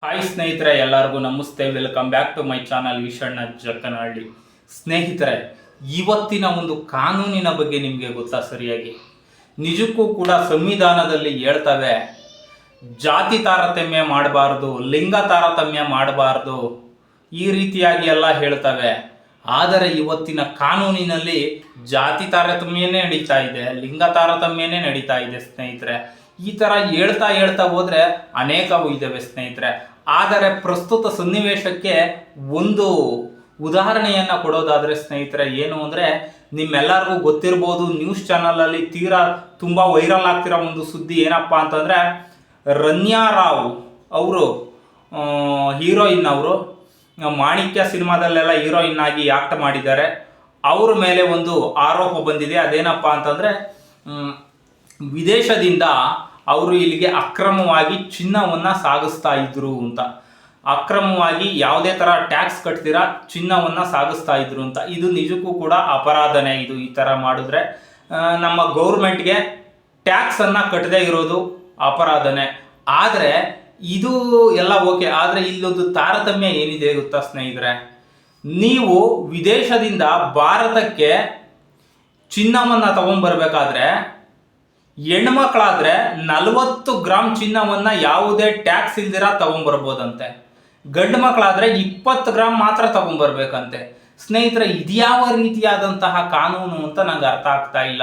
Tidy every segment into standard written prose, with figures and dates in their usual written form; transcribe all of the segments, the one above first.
Hi ಸ್ನೇಹಿತರೆ, ಎಲ್ಲರಿಗೂ ನಮಸ್ತೆ. Welcome back to my channel Ishanna Jakkanahalli. ಸ್ನೇಹಿತರೆ, ಇವತ್ತಿನ ಒಂದು ಕಾನೂನಿನ ಬಗ್ಗೆ ನಿಮಗೆ ಗೊತ್ತಾ ಸರಿಯಾಗಿ? ನಿಜಕ್ಕೂ ಕೂಡ ಸಂವಿಧಾನದಲ್ಲಿ ಹೇಳ್ತವೆ, ಜಾತಿ ತಾರತಮ್ಯ ಮಾಡಬಾರ್ದು, ಲಿಂಗ ತಾರತಮ್ಯ ಮಾಡಬಾರ್ದು, ಈ ರೀತಿಯಾಗಿ ಎಲ್ಲ ಹೇಳ್ತವೆ. ಆದರೆ ಇವತ್ತಿನ ಕಾನೂನಿನಲ್ಲಿ ಜಾತಿ ತಾರತಮ್ಯನೇ ನಡೀತಾ ಇದೆ, ಲಿಂಗ ತಾರತಮ್ಯನೇ ನಡೀತಾ ಇದೆ ಸ್ನೇಹಿತರೆ. ಈ ಥರ ಹೇಳ್ತಾ ಹೋದರೆ ಅನೇಕವು ಇದ್ದಾವೆ ಸ್ನೇಹಿತರೆ. ಆದರೆ ಪ್ರಸ್ತುತ ಸನ್ನಿವೇಶಕ್ಕೆ ಒಂದು ಉದಾಹರಣೆಯನ್ನು ಕೊಡೋದಾದರೆ ಸ್ನೇಹಿತರೆ, ಏನು ಅಂದರೆ ನಿಮ್ಮೆಲ್ಲರಿಗೂ ಗೊತ್ತಿರ್ಬೋದು, ನ್ಯೂಸ್ ಚಾನಲಲ್ಲಿ ತುಂಬ ವೈರಲ್ ಆಗ್ತಿರೋ ಒಂದು ಸುದ್ದಿ ಏನಪ್ಪ ಅಂತಂದರೆ, ರನ್ಯಾ ರಾವ್ ಅವರು ಹೀರೋಯಿನ್, ಅವರು ಮಾಣಿಕ್ಯ ಸಿನಿಮಾದಲ್ಲೆಲ್ಲ ಹೀರೋಯಿನ್ ಆಗಿ ಆಕ್ಟ್ ಮಾಡಿದ್ದಾರೆ. ಅವ್ರ ಮೇಲೆ ಒಂದು ಆರೋಪ ಬಂದಿದೆ. ಅದೇನಪ್ಪ ಅಂತಂದರೆ, ವಿದೇಶದಿಂದ ಅವರು ಇಲ್ಲಿಗೆ ಅಕ್ರಮವಾಗಿ ಚಿನ್ನವನ್ನು ಸಾಗಿಸ್ತಾ ಇದ್ರು ಅಂತ. ಅಕ್ರಮವಾಗಿ ಯಾವುದೇ ಥರ ಟ್ಯಾಕ್ಸ್ ಕಟ್ತೀರಾ ಚಿನ್ನವನ್ನು ಸಾಗಿಸ್ತಾ ಇದ್ರು ಅಂತ. ಇದು ನಿಜಕ್ಕೂ ಕೂಡ ಅಪರಾಧನೇ. ಇದು ಈ ಥರ ಮಾಡಿದ್ರೆ ನಮ್ಮ ಗೌರ್ಮೆಂಟ್ಗೆ ಟ್ಯಾಕ್ಸನ್ನು ಕಟ್ಟದೇ ಇರೋದು ಅಪರಾಧನೇ. ಆದರೆ ಇದು ಎಲ್ಲ ಓಕೆ. ಆದರೆ ಇಲ್ಲೊಂದು ತಾರತಮ್ಯ ಏನಿದೆ ಗೊತ್ತಾ ಸ್ನೇಹಿತರೆ? ನೀವು ವಿದೇಶದಿಂದ ಭಾರತಕ್ಕೆ ಚಿನ್ನವನ್ನು ತಗೊಂಡ್ಬರ್ಬೇಕಾದ್ರೆ ಹೆಣ್ಮಕ್ಳಾದ್ರೆ 40 ಗ್ರಾಮ್ ಚಿನ್ನವನ್ನು ಯಾವುದೇ ಟ್ಯಾಕ್ಸ್ ಇಲ್ದಿರ ತಗೊಂಡ್ಬರ್ಬೋದಂತೆ. ಗಂಡು ಮಕ್ಕಳಾದ್ರೆ 20 ಗ್ರಾಮ್ ಮಾತ್ರ ತಗೊಂಡ್ಬರ್ಬೇಕಂತೆ. ಸ್ನೇಹಿತರೆ, ಇದ್ಯಾವ ರೀತಿಯಾದಂತಹ ಕಾನೂನು ಅಂತ ನಂಗೆ ಅರ್ಥ ಆಗ್ತಾ ಇಲ್ಲ.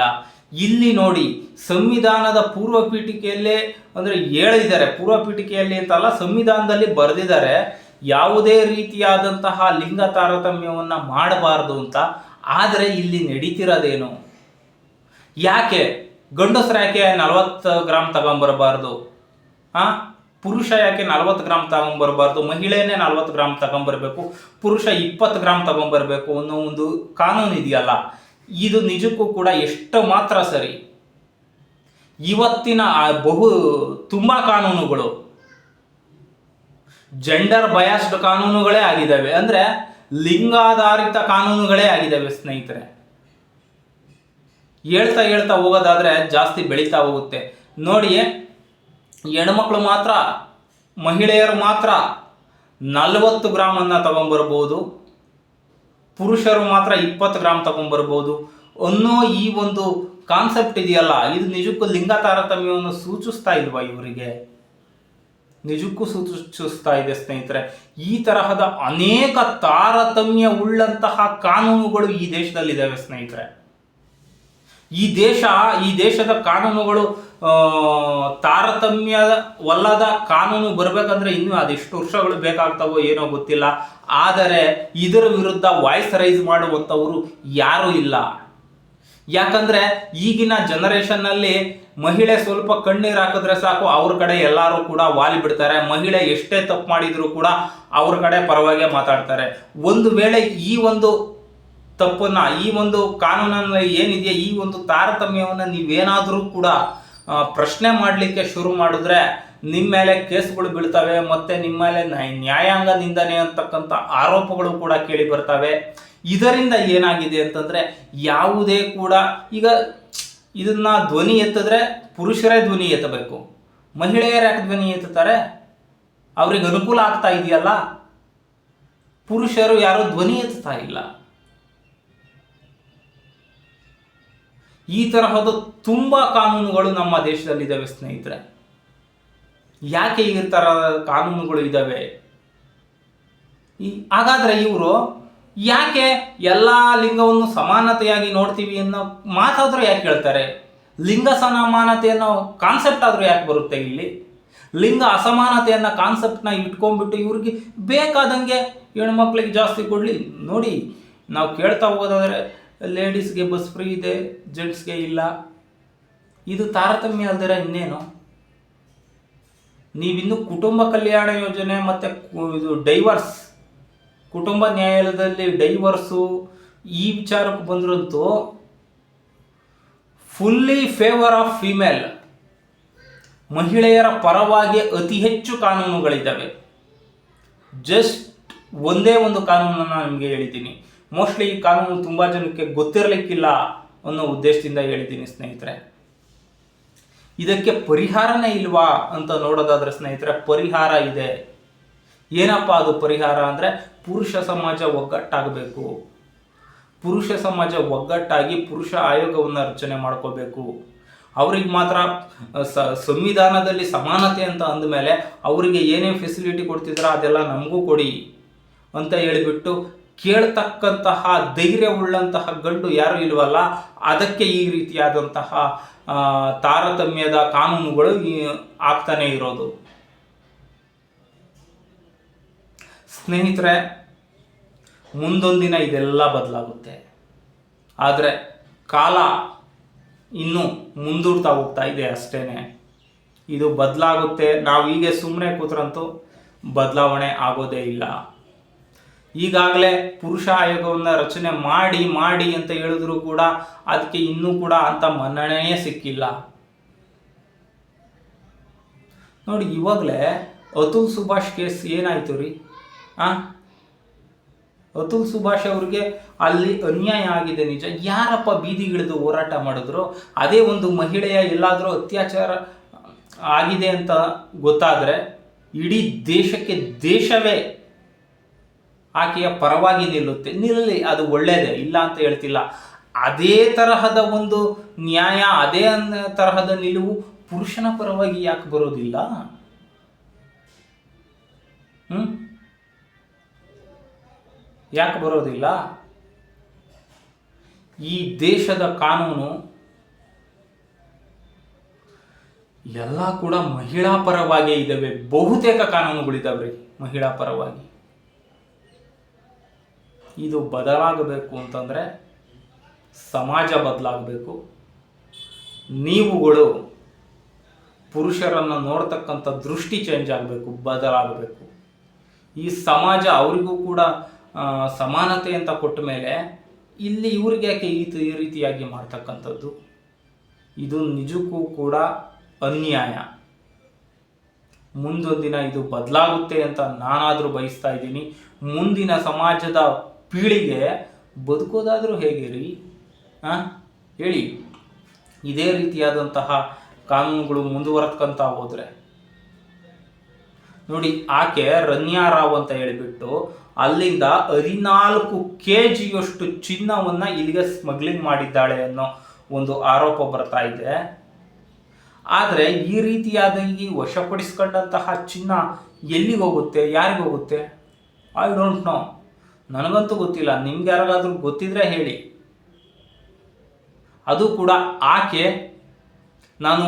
ಇಲ್ಲಿ ನೋಡಿ, ಸಂವಿಧಾನದ ಪೂರ್ವ ಪೀಠಿಕೆಯಲ್ಲೇ ಅಂದರೆ ಹೇಳಿದ್ದಾರೆ, ಪೂರ್ವ ಪೀಠಿಕೆಯಲ್ಲಿ ಅಂತಲ್ಲ, ಸಂವಿಧಾನದಲ್ಲಿ ಬರೆದಿದ್ದಾರೆ ಯಾವುದೇ ರೀತಿಯಾದಂತಹ ಲಿಂಗ ತಾರತಮ್ಯವನ್ನು ಮಾಡಬಾರ್ದು ಅಂತ. ಆದರೆ ಇಲ್ಲಿ ನಡೀತಿರೋದೇನು? ಯಾಕೆ ಗಂಡಸರು ಯಾಕೆ 40 ಗ್ರಾಮ್ ತಗೊಂಬರಬಾರ್ದು? ಪುರುಷ ಯಾಕೆ 40 ಗ್ರಾಮ್ ತಗೊಂಬರಬಾರ್ದು? ಮಹಿಳೆನೇ 40 ಗ್ರಾಮ್ ತಗೊಂಬರ್ಬೇಕು, ಪುರುಷ 20 ಗ್ರಾಮ್ ತಗೊಂಬರ್ಬೇಕು ಅನ್ನೋ ಒಂದು ಕಾನೂನು ಇದೆಯಲ್ಲ, ಇದು ನಿಜಕ್ಕೂ ಕೂಡ ಎಷ್ಟು ಮಾತ್ರ ಸರಿ? ಇವತ್ತಿನ ತುಂಬ ಕಾನೂನುಗಳು ಜೆಂಡರ್ ಬಯಾಸ್ಡ್ ಕಾನೂನುಗಳೇ ಆಗಿದ್ದಾವೆ, ಅಂದರೆ ಲಿಂಗಾಧಾರಿತ ಕಾನೂನುಗಳೇ ಆಗಿದ್ದಾವೆ ಸ್ನೇಹಿತರೆ. ಹೇಳ್ತಾ ಹೋಗೋದಾದ್ರೆ ಜಾಸ್ತಿ ಬೆಳೀತಾ ಹೋಗುತ್ತೆ. ನೋಡಿ, ಹೆಣ್ಮಕ್ಳು ಮಾತ್ರ, ಮಹಿಳೆಯರು ಮಾತ್ರ 40 ಗ್ರಾಮನ್ನು ತಗೊಂಡ್ಬರ್ಬೋದು, ಪುರುಷರು ಮಾತ್ರ 20 ಗ್ರಾಮ್ ತಗೊಂಡ್ಬರ್ಬೋದು ಅನ್ನೋ ಈ ಒಂದು ಕಾನ್ಸೆಪ್ಟ್ ಇದೆಯಲ್ಲ, ಇದು ನಿಜಕ್ಕೂ ಲಿಂಗ ತಾರತಮ್ಯವನ್ನು ಸೂಚಿಸ್ತಾ ಇಲ್ವಾ ಇವರಿಗೆ? ನಿಜಕ್ಕೂ ಸೂಚಿಸ್ತಾ ಇದೆ ಸ್ನೇಹಿತರೆ. ಈ ತರಹದ ಅನೇಕ ತಾರತಮ್ಯ ಉಳ್ಳಂತಹ ಕಾನೂನುಗಳು ಈ ದೇಶದಲ್ಲಿದ್ದಾವೆ ಸ್ನೇಹಿತರೆ. ಈ ದೇಶದ ಕಾನೂನುಗಳು ತಾರತಮ್ಯವಲ್ಲದ ಕಾನೂನು ಬರಬೇಕಂದ್ರೆ ಇನ್ನೂ ಅದೆಷ್ಟು ವರ್ಷಗಳು ಬೇಕಾಗ್ತವೋ ಏನೋ ಗೊತ್ತಿಲ್ಲ. ಆದರೆ ಇದರ ವಿರುದ್ಧ ವಾಯ್ಸ್ ರೈಸ್ ಮಾಡುವಂಥವರು ಯಾರೂ ಇಲ್ಲ. ಯಾಕಂದರೆ ಈಗಿನ ಜನರೇಷನ್ನಲ್ಲಿ ಮಹಿಳೆ ಸ್ವಲ್ಪ ಕಣ್ಣೀರು ಹಾಕಿದ್ರೆ ಸಾಕು, ಅವ್ರ ಕಡೆ ಎಲ್ಲರೂ ಕೂಡ ವಾಲಿ ಬಿಡ್ತಾರೆ. ಮಹಿಳೆ ಎಷ್ಟೇ ತಪ್ಪು ಮಾಡಿದರೂ ಕೂಡ ಅವ್ರ ಕಡೆ ಪರವಾಗಿ ಮಾತಾಡ್ತಾರೆ. ಒಂದು ವೇಳೆ ಈ ಒಂದು ತಪ್ಪನ್ನು, ಈ ಒಂದು ಕಾನೂನನ್ನು ಏನಿದೆಯಾ, ಈ ಒಂದು ತಾರತಮ್ಯವನ್ನು ನೀವೇನಾದರೂ ಕೂಡ ಪ್ರಶ್ನೆ ಮಾಡಲಿಕ್ಕೆ ಶುರು ಮಾಡಿದ್ರೆ ನಿಮ್ಮ ಮೇಲೆ ಕೇಸ್ಗಳು ಬೀಳ್ತವೆ, ಮತ್ತು ನಿಮ್ಮ ಮೇಲೆ ನ್ಯಾಯಾಂಗ ನಿಂದನೆ ಅಂತಕ್ಕಂಥ ಆರೋಪಗಳು ಕೂಡ ಕೇಳಿ ಬರ್ತವೆ. ಇದರಿಂದ ಏನಾಗಿದೆ ಅಂತಂದರೆ, ಯಾವುದೇ ಕೂಡ ಈಗ ಇದನ್ನು ಧ್ವನಿ ಎತ್ತಿದ್ರೆ ಪುರುಷರೇ ಧ್ವನಿ ಎತ್ತಬೇಕು, ಮಹಿಳೆಯರು ಯಾಕೆ ಧ್ವನಿ ಎತ್ತುತ್ತಾರೆ? ಅವ್ರಿಗೆ ಅನುಕೂಲ ಆಗ್ತಾ ಇದೆಯಲ್ಲ, ಪುರುಷರು ಯಾರು ಧ್ವನಿ ಎತ್ತುತ್ತಾ ಇಲ್ಲ. ಈ ತರಹದ ತುಂಬ ಕಾನೂನುಗಳು ನಮ್ಮ ದೇಶದಲ್ಲಿದ್ದಾವೆ ಸ್ನೇಹಿತರೆ. ಯಾಕೆ ಈ ಥರ ಕಾನೂನುಗಳು ಇದ್ದಾವೆ? ಹಾಗಾದರೆ ಇವರು ಯಾಕೆ ಎಲ್ಲ ಲಿಂಗವನ್ನು ಸಮಾನತೆಯಾಗಿ ನೋಡ್ತೀವಿ ಅನ್ನೋ ಮಾತಾದರೂ ಯಾಕೆ ಹೇಳ್ತಾರೆ? ಲಿಂಗ ಸಮಾನತೆ ಅನ್ನೋ ಕಾನ್ಸೆಪ್ಟ್ ಆದರೂ ಯಾಕೆ ಬರುತ್ತೆ ಇಲ್ಲಿ? ಲಿಂಗ ಅಸಮಾನತೆ ಅನ್ನೋ ಕಾನ್ಸೆಪ್ಟನ್ನ ಇಟ್ಕೊಂಡ್ಬಿಟ್ಟು ಇವ್ರಿಗೆ ಬೇಕಾದಂಗೆ ಹೆಣ್ಮಕ್ಳಿಗೆ ಜಾಸ್ತಿ ಕೊಡಲಿ. ನೋಡಿ, ನಾವು ಕೇಳ್ತಾ ಹೋಗೋದಾದರೆ ಲೇಡೀಸ್ಗೆ ಬಸ್ ಫ್ರೀ ಇದೆ, ಜೆಂಟ್ಸ್ಗೆ ಇಲ್ಲ. ಇದು ತಾರತಮ್ಯ ಅಲ್ದಿರ ಇನ್ನೇನು? ನೀವಿನ್ನು ಕುಟುಂಬ ಕಲ್ಯಾಣ ಯೋಜನೆ ಮತ್ತು ಇದು ಡೈವರ್ಸ್, ಕುಟುಂಬ ನ್ಯಾಯಾಲಯದಲ್ಲಿ ಡೈವರ್ಸು ಈ ವಿಚಾರಕ್ಕೆ ಬಂದ್ರಂತೂ ಫುಲ್ಲಿ ಫೇವರ್ ಆಫ್ ಫಿಮೇಲ್, ಮಹಿಳೆಯರ ಪರವಾಗಿ ಅತಿ ಹೆಚ್ಚು ಕಾನೂನುಗಳಿದ್ದಾವೆ. ಜಸ್ಟ್ ಒಂದೇ ಒಂದು ಕಾನೂನನ್ನು ನಿಮಗೆ ಹೇಳಿದ್ದೀನಿ. ಮೋಸ್ಟ್ಲಿ ಈ ಕಾನೂನು ತುಂಬ ಜನಕ್ಕೆ ಗೊತ್ತಿರಲಿಕ್ಕಿಲ್ಲ ಅನ್ನೋ ಉದ್ದೇಶದಿಂದ ಹೇಳಿದ್ದೀನಿ ಸ್ನೇಹಿತರೆ. ಇದಕ್ಕೆ ಪರಿಹಾರನೇ ಇಲ್ವಾ ಅಂತ ನೋಡೋದಾದ್ರೆ ಸ್ನೇಹಿತರೆ, ಪರಿಹಾರ ಇದೆ. ಏನಪ್ಪ ಅದು ಪರಿಹಾರ ಅಂದರೆ ಪುರುಷ ಸಮಾಜ ಒಗ್ಗಟ್ಟಾಗಬೇಕು. ಪುರುಷ ಸಮಾಜ ಒಗ್ಗಟ್ಟಾಗಿ ಪುರುಷ ಆಯೋಗವನ್ನು ರಚನೆ ಮಾಡ್ಕೋಬೇಕು. ಅವ್ರಿಗೆ ಮಾತ್ರ ಸಂವಿಧಾನದಲ್ಲಿ ಸಮಾನತೆ ಅಂತ ಅಂದಮೇಲೆ ಅವರಿಗೆ ಏನೇನು ಫೆಸಿಲಿಟಿ ಕೊಡ್ತಿದ್ರ ಅದೆಲ್ಲ ನಮಗೂ ಕೊಡಿ ಅಂತ ಹೇಳಿಬಿಟ್ಟು ಕೇಳ್ತಕ್ಕಂತಹ ಧೈರ್ಯವುಳ್ಳಂತಹ ಗಂಡು ಯಾರು ಇಲ್ವಲ್ಲ, ಅದಕ್ಕೆ ಈ ರೀತಿಯಾದಂತಹ ತಾರತಮ್ಯದ ಕಾನೂನುಗಳು ಆಗ್ತಾನೆ ಇರೋದು. ಸ್ನೇಹಿತರೆ, ಮುಂದೊಂದಿನ ಇದೆಲ್ಲ ಬದಲಾಗುತ್ತೆ. ಆದರೆ ಕಾಲ ಇನ್ನೂ ಮುಂದೂಡ್ತಾ ಹೋಗ್ತಾ ಇದೆ ಅಷ್ಟೇನೆ. ಇದು ಬದಲಾಗುತ್ತೆ. ನಾವು ಹೀಗೆ ಸುಮ್ಮನೆ ಕೂತ್ರಂತೂ ಬದಲಾವಣೆ ಆಗೋದೇ ಇಲ್ಲ. ಈಗಾಗಲೇ ಪುರುಷ ಆಯೋಗವನ್ನು ರಚನೆ ಮಾಡಿ ಅಂತ ಹೇಳಿದ್ರು ಕೂಡ ಅದಕ್ಕೆ ಇನ್ನೂ ಕೂಡ ಅಂಥ ಮನ್ನಣೆಯೇ ಸಿಕ್ಕಿಲ್ಲ. ನೋಡಿ, ಇವಾಗಲೇ ಅತುಲ್ ಸುಭಾಷ್ ಕೇಸ್ ಏನಾಯ್ತು ರೀ? ಅತುಲ್ ಸುಭಾಷ್ ಅವ್ರಿಗೆ ಅಲ್ಲಿ ಅನ್ಯಾಯ ಆಗಿದೆ ನಿಜ. ಯಾರಪ್ಪ ಬೀದಿಗಿಳಿದು ಹೋರಾಟ ಮಾಡಿದ್ರು? ಅದೇ ಒಂದು ಮಹಿಳೆಯ ಎಲ್ಲಾದರೂ ಅತ್ಯಾಚಾರ ಆಗಿದೆ ಅಂತ ಗೊತ್ತಾದರೆ ಇಡೀ ದೇಶವೇ ಆಕೆಯ ಪರವಾಗಿ ನಿಲ್ಲಿ, ಅದು ಒಳ್ಳೆಯದೇ, ಇಲ್ಲ ಅಂತ ಹೇಳ್ತಿಲ್ಲ. ಅದೇ ತರಹದ ಒಂದು ನ್ಯಾಯ, ಅದೇ ತರಹದ ನಿಲುವು ಪುರುಷನ ಪರವಾಗಿ ಯಾಕೆ ಬರೋದಿಲ್ಲ? ಯಾಕೆ ಬರೋದಿಲ್ಲ? ಈ ದೇಶದ ಕಾನೂನು ಎಲ್ಲ ಕೂಡ ಮಹಿಳಾ ಪರವಾಗಿ ಇದ್ದಾವೆ. ಬಹುತೇಕ ಕಾನೂನುಗಳಿದ್ದಾವೆ ಮಹಿಳಾ ಪರವಾಗಿ. ಇದು ಬದಲಾಗಬೇಕು ಅಂತಂದರೆ ಸಮಾಜ ಬದಲಾಗಬೇಕು. ನೀವುಗಳು ಪುರುಷರನ್ನು ನೋಡ್ತಕ್ಕಂಥ ದೃಷ್ಟಿ ಚೇಂಜ್ ಆಗಬೇಕು, ಬದಲಾಗಬೇಕು. ಈ ಸಮಾಜ ಅವರಿಗೂ ಕೂಡ ಸಮಾನತೆ ಅಂತ ಕೊಟ್ಟ ಮೇಲೆ ಇಲ್ಲಿ ಇವ್ರಿಗೆ ಯಾಕೆ ಈ ರೀತಿಯಾಗಿ ಮಾಡ್ತಕ್ಕಂಥದ್ದು? ಇದು ನಿಜಕ್ಕೂ ಕೂಡ ಅನ್ಯಾಯ. ಮುಂದೊಂದಿನ ಇದು ಬದಲಾಗುತ್ತೆ ಅಂತ ನಾನಾದರೂ ಬಯಸ್ತಾ ಇದ್ದೀನಿ. ಮುಂದಿನ ಸಮಾಜದ ಪೀಳಿಗೆ ಬದುಕೋದಾದರೂ ಹೇಗೆ ರೀ? ಹೇಳಿ. ಇದೇ ರೀತಿಯಾದಂತಹ ಕಾನೂನುಗಳು ಮುಂದುವರೆದ್ಕೊಂತ ಹೋದರೆ ನೋಡಿ, ಆಕೆ ರನ್ಯಾ ರಾವ್ ಅಂತ ಹೇಳಿಬಿಟ್ಟು ಅಲ್ಲಿಂದ 14 kgಯಷ್ಟು ಚಿನ್ನವನ್ನು ಇಲ್ಲಿಗೆ ಸ್ಮಗ್ಲಿಂಗ್ ಮಾಡಿದ್ದಾಳೆ ಅನ್ನೋ ಒಂದು ಆರೋಪ ಬರ್ತಾ ಇದೆ. ಆದರೆ ಈ ರೀತಿಯಾದ ಈ ವಶಪಡಿಸ್ಕೊಂಡಂತಹ ಚಿನ್ನ ಎಲ್ಲಿಗೆ ಹೋಗುತ್ತೆ, ಯಾರಿಗೆ ಹೋಗುತ್ತೆ? I don't know. ನನಗಂತೂ ಗೊತ್ತಿಲ್ಲ. ನಿಮ್ಗೆ ಯಾರಿಗಾದ್ರೂ ಗೊತ್ತಿದ್ರೆ ಹೇಳಿ. ಅದು ಕೂಡ ಆಕೆ ನಾನು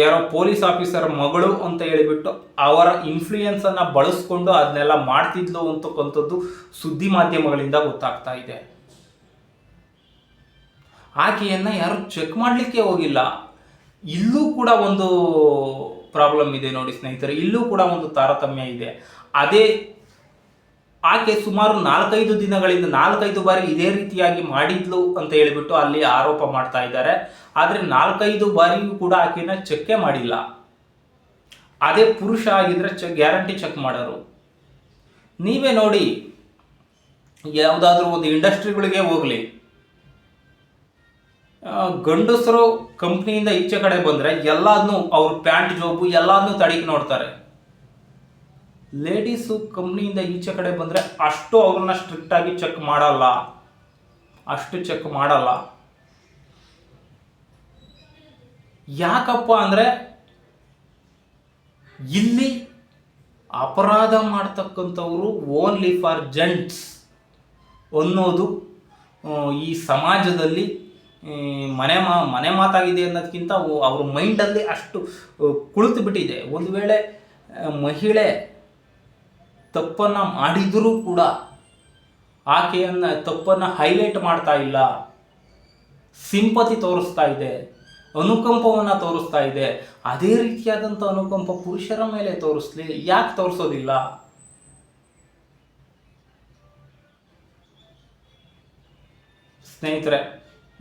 ಯಾರೋ ಪೊಲೀಸ್ ಆಫೀಸರ್ ಮಗಳು ಅಂತ ಹೇಳಿಬಿಟ್ಟು ಅವರ ಇನ್ಫ್ಲೂಯೆನ್ಸನ್ನು ಬಳಸ್ಕೊಂಡು ಅದನ್ನೆಲ್ಲ ಮಾಡ್ತಿದ್ಲು ಅಂತಕ್ಕಂಥದ್ದು ಸುದ್ದಿ ಮಾಧ್ಯಮಗಳಿಂದ ಗೊತ್ತಾಗ್ತಾ ಇದೆ. ಆಕೆಯನ್ನು ಯಾರು ಚೆಕ್ ಮಾಡಲಿಕ್ಕೆ ಹೋಗಿಲ್ಲ. ಇಲ್ಲೂ ಕೂಡ ಒಂದು ಪ್ರಾಬ್ಲಮ್ ಇದೆ ನೋಡಿ ಸ್ನೇಹಿತರೆ. ಇಲ್ಲೂ ಕೂಡ ಒಂದು ತಾರತಮ್ಯ ಇದೆ. ಅದೇ ಆಕೆ ಸುಮಾರು 4-5 ದಿನಗಳಿಂದ 4-5 ಬಾರಿ ಇದೇ ರೀತಿಯಾಗಿ ಮಾಡಿದ್ಲು ಅಂತ ಹೇಳಿಬಿಟ್ಟು ಅಲ್ಲಿ ಆರೋಪ ಮಾಡ್ತಾ ಇದ್ದಾರೆ. ಆದರೆ 4-5 ಬಾರಿಯೂ ಕೂಡ ಆಕೆನ ಚೆಕ್ಕೇ ಮಾಡಿಲ್ಲ. ಅದೇ ಪುರುಷ ಆಗಿದ್ರೆ ಗ್ಯಾರಂಟಿ ಚೆಕ್ ಮಾಡೋರು. ನೀವೇ ನೋಡಿ, ಯಾವುದಾದ್ರೂ ಒಂದು ಇಂಡಸ್ಟ್ರಿಗಳಿಗೆ ಹೋಗಲಿ, ಗಂಡಸರು ಕಂಪ್ನಿಯಿಂದ ಈಚೆ ಕಡೆ ಬಂದರೆ ಎಲ್ಲದನ್ನೂ ಅವ್ರ ಪ್ಯಾಂಟ್ ಜೋಬು ಎಲ್ಲದನ್ನೂ ತಡಿಗೆ ನೋಡ್ತಾರೆ. ಲೇಡೀಸು ಕಂಪ್ನಿಯಿಂದ ಈಚೆ ಕಡೆ ಬಂದರೆ ಅಷ್ಟು ಅವ್ರನ್ನ ಸ್ಟ್ರಿಕ್ಟಾಗಿ ಚೆಕ್ ಮಾಡಲ್ಲ. ಯಾಕಪ್ಪ ಅಂದರೆ ಇಲ್ಲಿ ಅಪರಾಧ ಮಾಡ್ತಕ್ಕಂಥವರು ಓನ್ಲಿ ಫಾರ್ ಜೆಂಟ್ಸ್ ಅನ್ನೋದು ಈ ಸಮಾಜದಲ್ಲಿ ಮನೆ ಮಾತಾಗಿದೆ ಅನ್ನೋದಕ್ಕಿಂತ ಅವ್ರ ಮೈಂಡಲ್ಲಿ ಅಷ್ಟು ಕುಳಿತು ಬಿಟ್ಟಿದೆ. ಒಂದು ವೇಳೆ ಮಹಿಳೆ ತಪ್ಪನ್ನು ಮಾಡಿದರೂ ಕೂಡ ಆಕೆಯನ್ನು ತಪ್ಪನ್ನು ಹೈಲೈಟ್ ಮಾಡ್ತಾ ಇಲ್ಲ, ಸಿಂಪತಿ ತೋರಿಸ್ತಾ ಇದೆ, ಅನುಕಂಪವನ್ನು ತೋರಿಸ್ತಾ ಇದೆ. ಅದೇ ರೀತಿಯಾದಂಥ ಅನುಕಂಪ ಪುರುಷರ ಮೇಲೆ ತೋರಿಸ್ಲಿ, ಯಾಕೆ ತೋರಿಸೋದಿಲ್ಲ? ಸ್ನೇಹಿತರೆ,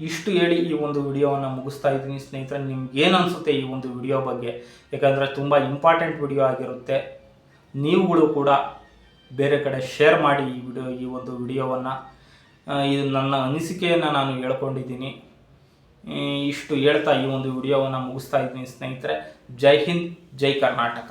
ಇಷ್ಟು ಹೇಳಿ ಈ ಒಂದು ವಿಡಿಯೋವನ್ನು ಮುಗಿಸ್ತಾ ಇದ್ದೀನಿ. ಸ್ನೇಹಿತರೆ, ನಿಮ್ಗೆ ಏನು ಅನಿಸುತ್ತೆ ಈ ಒಂದು ವಿಡಿಯೋ ಬಗ್ಗೆ? ಯಾಕಂದರೆ ತುಂಬ ಇಂಪಾರ್ಟೆಂಟ್ ವಿಡಿಯೋ ಆಗಿರುತ್ತೆ. ನೀವುಗಳು ಕೂಡ ಬೇರೆ ಕಡೆ ಶೇರ್ ಮಾಡಿ ಈ ಒಂದು ವಿಡಿಯೋವನ್ನು. ಇದು ನನ್ನ ಅನಿಸಿಕೆಯನ್ನು ನಾನು ಹೇಳ್ಕೊಂಡಿದ್ದೀನಿ. ಇಷ್ಟು ಹೇಳ್ತಾ ಈ ಒಂದು ವಿಡಿಯೋವನ್ನು ಮುಗಿಸ್ತಾ ಇದ್ದೀನಿ ಸ್ನೇಹಿತರೆ. ಜೈ ಹಿಂದ್, ಜೈ ಕರ್ನಾಟಕ.